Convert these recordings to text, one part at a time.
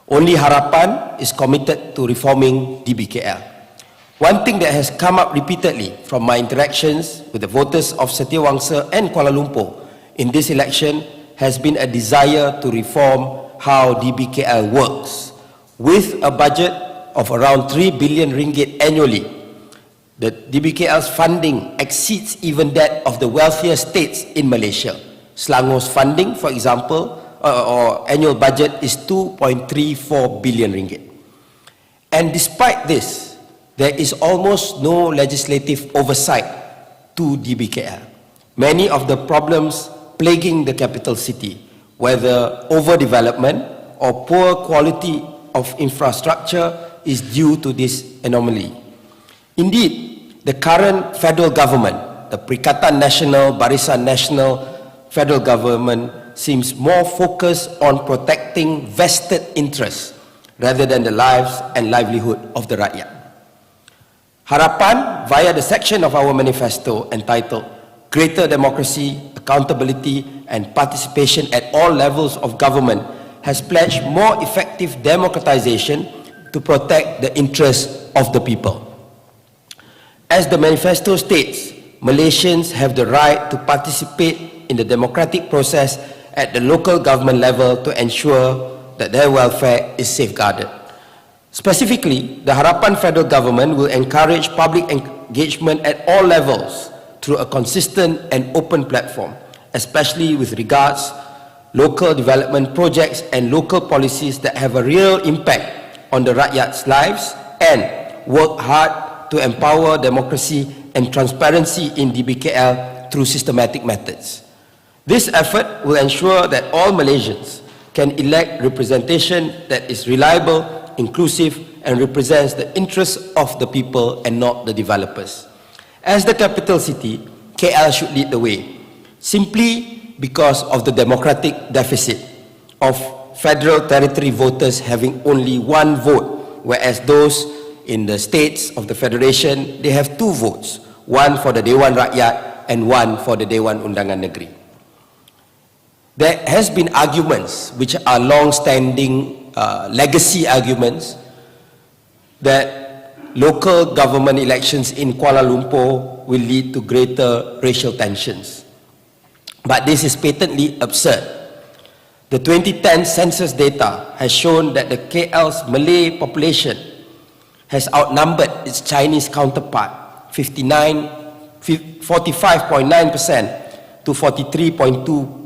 Only Harapan is committed to reforming DBKL. One thing that has come up repeatedly from my interactions with the voters of Setiawangsa and Kuala Lumpur in this election has been a desire to reform how DBKL works. With a budget of around 3 billion ringgit annually, the DBKL's funding exceeds even that of the wealthier states in Malaysia. Selangor's funding, for example, or annual budget is 2.34 billion ringgit. And despite this, there is almost no legislative oversight to DBKL. Many of the problems plaguing the capital city, whether overdevelopment or poor quality of infrastructure, is due to this anomaly. Indeed, the current federal government, the Pakatan Barisan Nasional federal government, seems more focused on protecting vested interests rather than the lives and livelihood of the rakyat. Harapan, via the section of our manifesto entitled Greater Democracy, Accountability and Participation at All Levels of Government, has pledged more effective democratization to protect the interests of the people. As the manifesto states, Malaysians have the right to participate in the democratic process at the local government level to ensure that their welfare is safeguarded. Specifically, the Harapan federal government will encourage public engagement at all levels through a consistent and open platform, especially with regards local development projects and local policies that have a real impact on the rakyat's lives, and work hard to empower democracy and transparency in DBKL through systematic methods. This effort will ensure that all Malaysians can elect representation that is reliable, inclusive, and represents the interests of the people and not the developers. As the capital city, KL should lead the way, simply because of the democratic deficit of federal territory voters having only one vote, whereas those in the states of the federation, they have 2 votes, one for the Dewan Rakyat and one for the Dewan Undangan Negeri. There has been arguments which are long-standing legacy arguments that local government elections in Kuala Lumpur will lead to greater racial tensions. But this is patently absurd. The 2010 census data has shown that the KL's Malay population has outnumbered its Chinese counterpart 45.9% to 43.2%,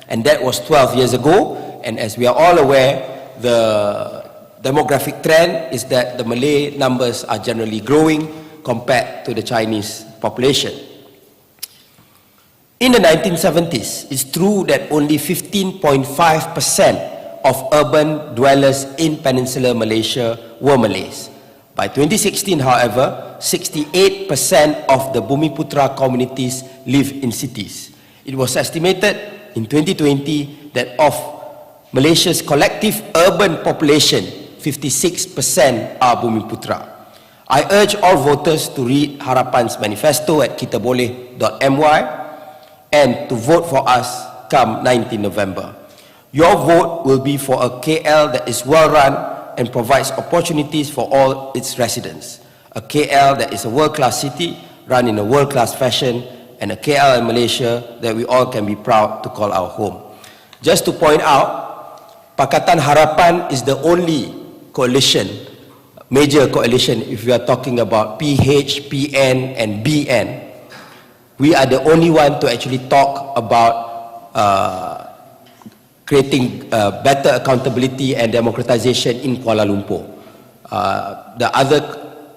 and that was 12 years ago. And as we are all aware, the demographic trend is that the Malay numbers are generally growing compared to the Chinese population. In the 1970s, it's true that only 15.5% of urban dwellers in Peninsular Malaysia were Malays. By 2016, however, 68% of the Bumiputra communities live in cities. It was estimated in 2020 that of Malaysia's collective urban population, 56% are Bumiputra. I urge all voters to read Harapan's manifesto at kitaboleh.my and to vote for us come 19 November. Your vote will be for a KL that is well run and provides opportunities for all its residents. A KL that is a world-class city run in a world-class fashion, and a KL in Malaysia that we all can be proud to call our home. Just to point out, Pakatan Harapan is the only coalition, major coalition, if we are talking about PH, PN and BN. We are the only one to actually talk about creating better accountability and democratization in Kuala Lumpur. The other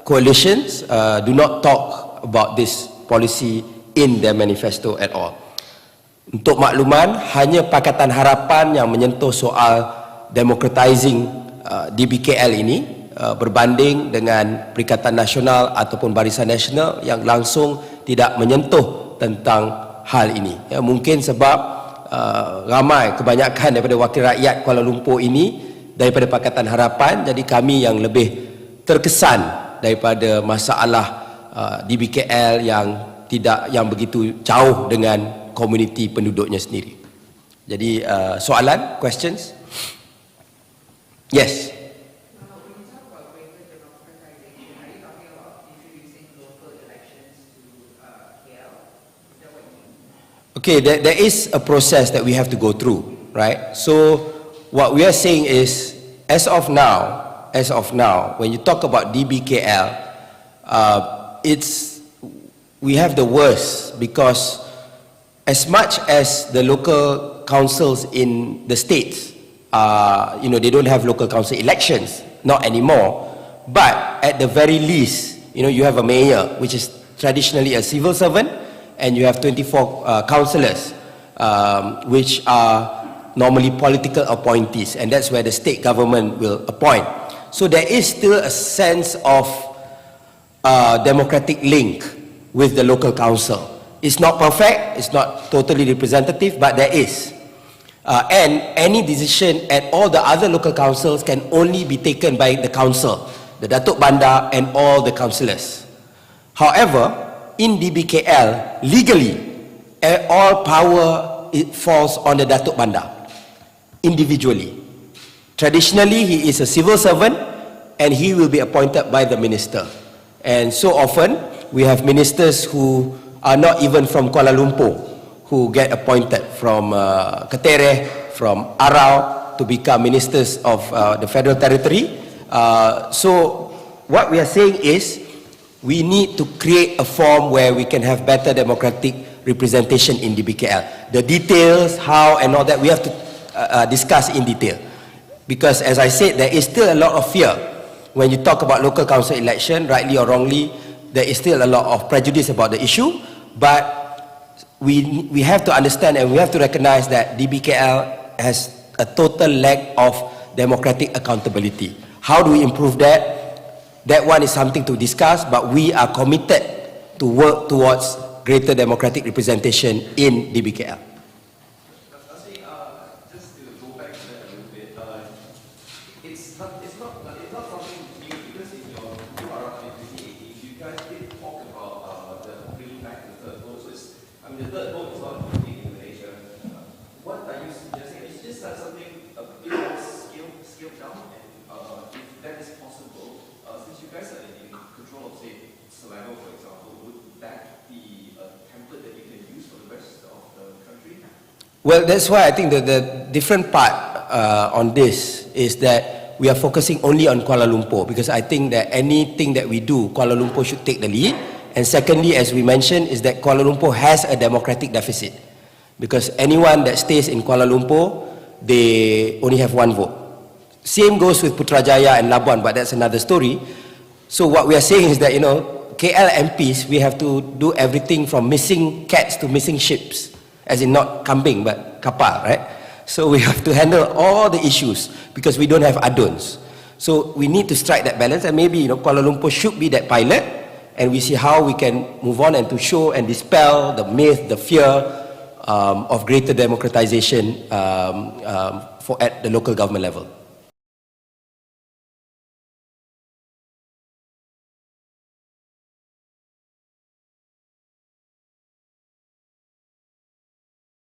coalitions do not talk about this policy in their manifesto at all. Untuk makluman, hanya Pakatan Harapan yang menyentuh soal democratizing DBKL ini berbanding dengan Perikatan Nasional ataupun Barisan Nasional yang langsung tidak menyentuh tentang hal ini. Ya, mungkin sebab ramai kebanyakan daripada wakil rakyat Kuala Lumpur ini daripada Pakatan Harapan, jadi kami yang lebih terkesan daripada masalah DBKL yang begitu jauh dengan komuniti penduduknya sendiri. Jadi soalan, questions? Yes. When you talk about greater democratization, are you talking about introducing local elections to KL? Is that what you mean? Okay, there is a process that we have to go through, right? So what we are saying is, as of now, when you talk about DBKL, we have the worst, because as much as the local councils in the states, they don't have local council elections, not anymore, but at the very least, you have a mayor, which is traditionally a civil servant, and you have 24 councillors, which are normally political appointees, and that's where the state government will appoint. So there is still a sense of democratic link with the local council. It's not perfect, it's not totally representative, but there is. And any decision at all the other local councils can only be taken by the council, the Datuk Bandar and all the councillors. However, in DBKL, legally, all power falls on the Datuk Bandar, individually. Traditionally, he is a civil servant and he will be appointed by the minister. And so often, we have ministers who are not even from Kuala Lumpur, who get appointed from Ketere, from Arau, to become ministers of the federal territory. So what we are saying is, we need to create a form where we can have better democratic representation in DBKL. The details, how and all that, we have to discuss in detail. Because as I said, there is still a lot of fear. When you talk about local council election, rightly or wrongly, there is still a lot of prejudice about the issue, but we have to understand and we have to recognize that DBKL has a total lack of democratic accountability. How do we improve that? That one is something to discuss, but we are committed to work towards greater democratic representation in DBKL. Just to go back to that a little bit, it's not something new, because in your URL in 2018, you guys did talk about bringing back the third vote. So the third vote is not unique in Malaysia. What are you suggesting? Is this something a bit more scaled down? And if that is possible, since you guys are in control of, say, Selangor, for example, would that be a template that you can use for the rest of the country? Well, that's why I think the different part on this is that we are focusing only on Kuala Lumpur, because I think that anything that we do, Kuala Lumpur should take the lead. And secondly, as we mentioned, is that Kuala Lumpur has a democratic deficit, because anyone that stays in Kuala Lumpur, they only have one vote. Same goes with Putrajaya and Labuan, but that's another story. So what we are saying is that, KL MPs, we have to do everything from missing cats to missing ships, as in not kambing, but kapal, right? So we have to handle all the issues, because we don't have aduns. So we need to strike that balance, and maybe, Kuala Lumpur should be that pilot, and we see how we can move on and to show and dispel the myth, the fear of greater democratization at the local government level.